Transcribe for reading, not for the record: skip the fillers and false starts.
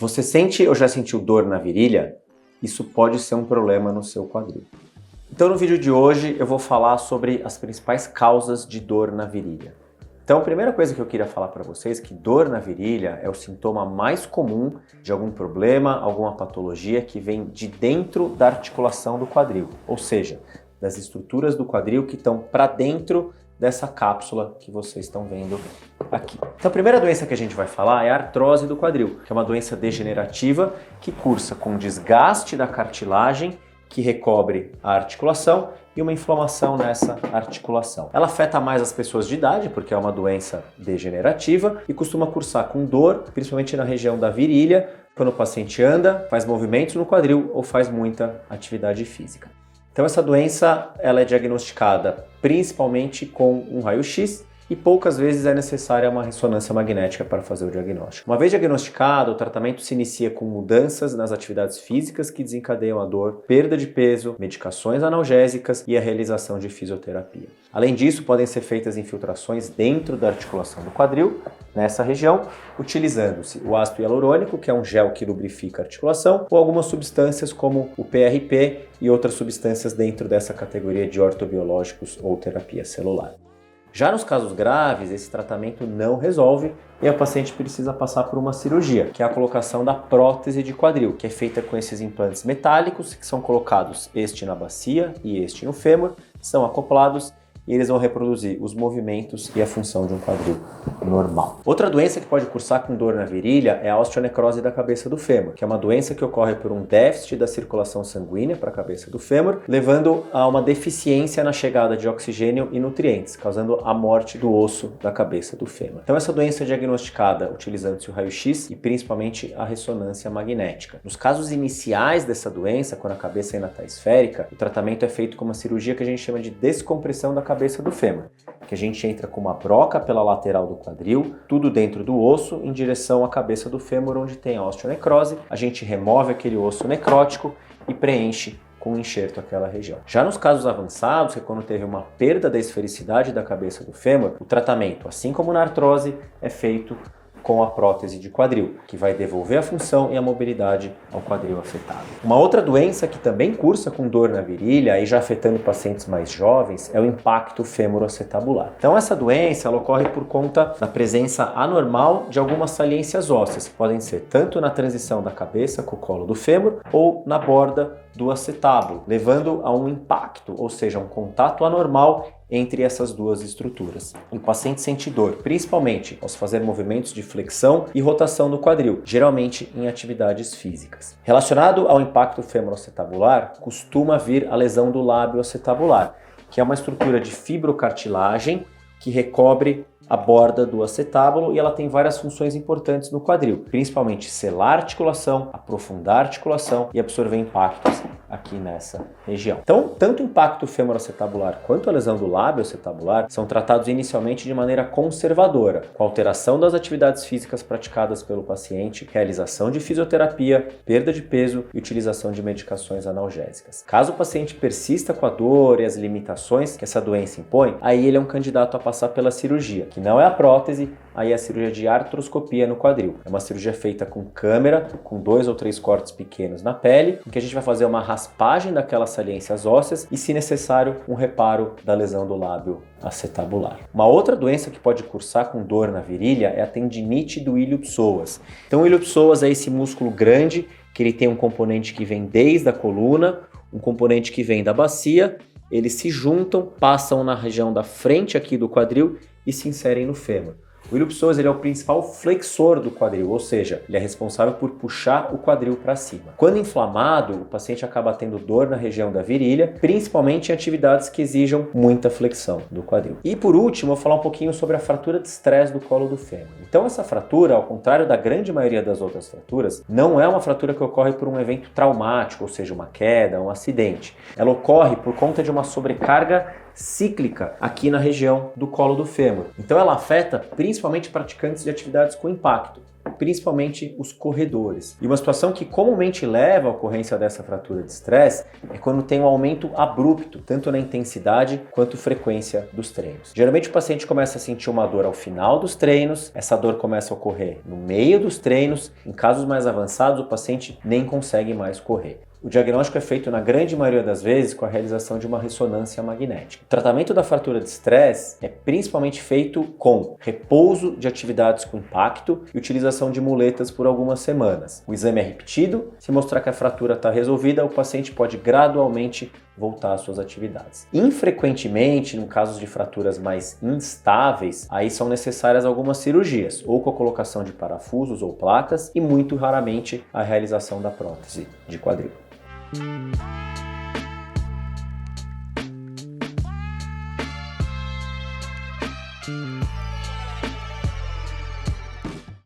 Você sente ou já sentiu dor na virilha? Isso pode ser um problema no seu quadril. Então no vídeo de hoje eu vou falar sobre as principais causas de dor na virilha. Então a primeira coisa que eu queria falar para vocês é que dor na virilha é o sintoma mais comum de algum problema, alguma patologia que vem de dentro da articulação do quadril, ou seja, das estruturas do quadril que estão para dentro dessa cápsula que vocês estão vendo aqui. Então a primeira doença que a gente vai falar é a artrose do quadril, que é uma doença degenerativa que cursa com desgaste da cartilagem que recobre a articulação e uma inflamação nessa articulação. Ela afeta mais as pessoas de idade, porque é uma doença degenerativa e costuma cursar com dor, principalmente na região da virilha, quando o paciente anda, faz movimentos no quadril ou faz muita atividade física. Então essa doença ela é diagnosticada principalmente com um raio-x e poucas vezes é necessária uma ressonância magnética para fazer o diagnóstico. Uma vez diagnosticado, o tratamento se inicia com mudanças nas atividades físicas que desencadeiam a dor, perda de peso, medicações analgésicas e a realização de fisioterapia. Além disso, podem ser feitas infiltrações dentro da articulação do quadril, nessa região, utilizando-se o ácido hialurônico, que é um gel que lubrifica a articulação, ou algumas substâncias como o PRP e outras substâncias dentro dessa categoria de ortobiológicos ou terapia celular. Já nos casos graves, esse tratamento não resolve e o paciente precisa passar por uma cirurgia, que é a colocação da prótese de quadril, que é feita com esses implantes metálicos, que são colocados este na bacia e este no fêmur, são acoplados e eles vão reproduzir os movimentos e a função de um quadril normal. Outra doença que pode cursar com dor na virilha é a osteonecrose da cabeça do fêmur, que é uma doença que ocorre por um déficit da circulação sanguínea para a cabeça do fêmur, levando a uma deficiência na chegada de oxigênio e nutrientes, causando a morte do osso da cabeça do fêmur. Então essa doença é diagnosticada utilizando-se o raio-x e principalmente a ressonância magnética. Nos casos iniciais dessa doença, quando a cabeça ainda está esférica, o tratamento é feito com uma cirurgia que a gente chama de descompressão da cabeça do fêmur, que a gente entra com uma broca pela lateral do quadril, tudo dentro do osso, em direção à cabeça do fêmur, onde tem a osteonecrose. A gente remove aquele osso necrótico e preenche com um enxerto aquela região. Já nos casos avançados, que é quando teve uma perda da esfericidade da cabeça do fêmur, o tratamento, assim como na artrose, é feito com a prótese de quadril, que vai devolver a função e a mobilidade ao quadril afetado. Uma outra doença que também cursa com dor na virilha, aí já afetando pacientes mais jovens, é o impacto femoroacetabular. Então essa doença ela ocorre por conta da presença anormal de algumas saliências ósseas, que podem ser tanto na transição da cabeça com o colo do fêmur ou na borda do acetábulo, levando a um impacto, ou seja, um contato anormal entre essas duas estruturas. O paciente sente dor, principalmente ao fazer movimentos de flexão e rotação do quadril, geralmente em atividades físicas. Relacionado ao impacto femoroacetabular, costuma vir a lesão do lábio acetabular, que é uma estrutura de fibrocartilagem que recobre a borda do acetábulo e ela tem várias funções importantes no quadril, principalmente selar a articulação, aprofundar a articulação e absorver impactos aqui nessa região. Então, tanto o impacto femoroacetabular quanto a lesão do lábio acetabular são tratados inicialmente de maneira conservadora, com alteração das atividades físicas praticadas pelo paciente, realização de fisioterapia, perda de peso e utilização de medicações analgésicas. Caso o paciente persista com a dor e as limitações que essa doença impõe, aí ele é um candidato a passar pela cirurgia, que não é a prótese, aí é a cirurgia de artroscopia no quadril. É uma cirurgia feita com câmera, com 2 ou 3 cortes pequenos na pele, em que a gente vai fazer uma raspagem daquelas saliências ósseas e, se necessário, um reparo da lesão do lábio acetabular. Uma outra doença que pode cursar com dor na virilha é a tendinite do ilho-psoas. Então o ilho-psoas é esse músculo grande, que ele tem um componente que vem desde a coluna, um componente que vem da bacia, eles se juntam, passam na região da frente aqui do quadril e se inserem no fêmur. O ilho-psoas ele é o principal flexor do quadril, ou seja, ele é responsável por puxar o quadril para cima. Quando inflamado, o paciente acaba tendo dor na região da virilha, principalmente em atividades que exijam muita flexão do quadril. E por último, eu vou falar um pouquinho sobre a fratura de estresse do colo do fêmur. Então essa fratura, ao contrário da grande maioria das outras fraturas, não é uma fratura que ocorre por um evento traumático, ou seja, uma queda, um acidente. Ela ocorre por conta de uma sobrecarga cíclica aqui na região do colo do fêmur. Então ela afeta principalmente praticantes de atividades com impacto, principalmente os corredores. E uma situação que comumente leva à ocorrência dessa fratura de estresse é quando tem um aumento abrupto, tanto na intensidade quanto frequência dos treinos. Geralmente o paciente começa a sentir uma dor ao final dos treinos, essa dor começa a ocorrer no meio dos treinos, em casos mais avançados o paciente nem consegue mais correr. O diagnóstico é feito na grande maioria das vezes com a realização de uma ressonância magnética. O tratamento da fratura de estresse é principalmente feito com repouso de atividades com impacto e utilização de muletas por algumas semanas. O exame é repetido, se mostrar que a fratura está resolvida, o paciente pode gradualmente voltar às suas atividades. Infrequentemente, em casos de fraturas mais instáveis, aí são necessárias algumas cirurgias, ou com a colocação de parafusos ou placas, e muito raramente a realização da prótese de quadril.